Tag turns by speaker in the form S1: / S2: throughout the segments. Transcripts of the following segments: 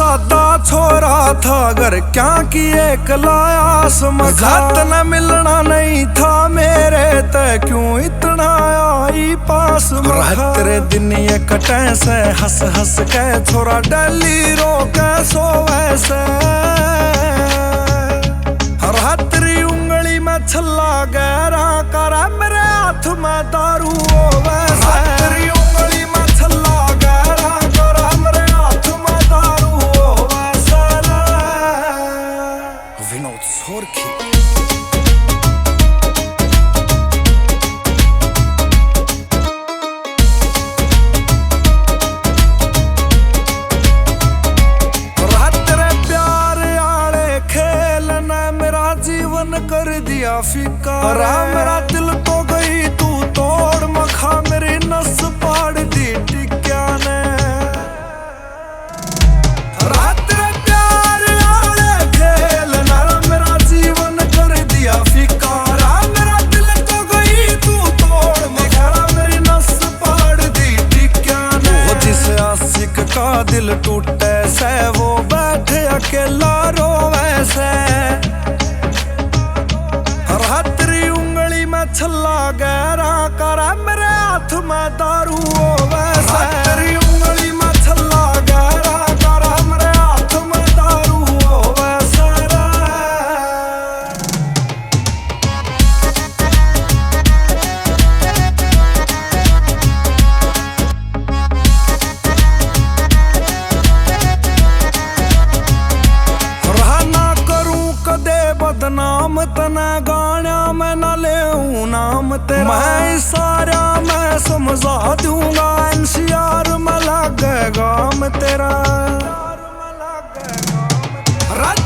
S1: सादा छोरा था घर क्या की एक लायास मखत न मिलना नहीं था मेरे ते क्यों इतना आई पास तेरे दिन ये कटे से हंस हंस के छोरा डेली रो के सो वैसे हर तेरी उंगली में छल्ला गहरा करा मेरे हाथ में दारू हो वैसे तेरी उंगली में छल्ला गहरा करा मेरे हाथ में दारू हो वैसे विनोद सोरखी। जीवन कर दिया फीका मेरा दिल तो गई तू तोड़ मखा मेरी नस पाड़ दी टिक्या ने तेरे प्यार आले खेल मेरा जीवन कर दिया फीका मेरा दिल तो गई तू तोड़ मखा मेरी नस पाड़ दी टिक्या ने जिस आशिक का दिल टूटे से वो बैठे अकेला रोवे से छल्ला गहरा करा मेरे हाथ में दारू हो वैसे तेरी उंगली में छल्ला गहरा करा मेरे हाथ में दारू हो वैसे रहा ना करूं कदे बदनाम तना गाना मैं ना ले नाम तेरा मैं सारा मैं समझा दूंगा एनसीआर में लगेगा मैं तेरा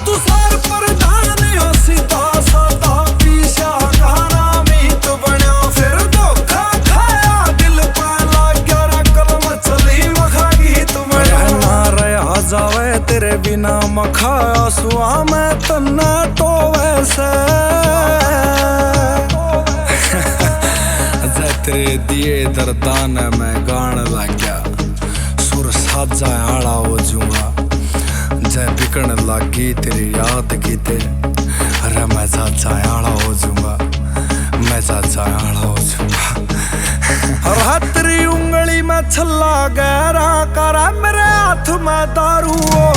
S1: तू सार प्रधान हो सीधा साधा पीछा गाना मीत बना फिर धोखा खाया दिल पे लग गया कलम चली मखा गीत बना ना रहा जावे तेरे बिना मखा सुआ मैं तना तो वैसे तेरे दिए दर्दान मैं गान लाग्या सुर साजा आड़ा हो जूंगा जय बिकन लागी तेरी याद कीते अरे मैं चाचा आड़ा हो जूंगा मैं चाचा आड़ा हो जूंगा हर तेरी उंगली में छल्ला गहरा करा मेरे हाथ में दारू हो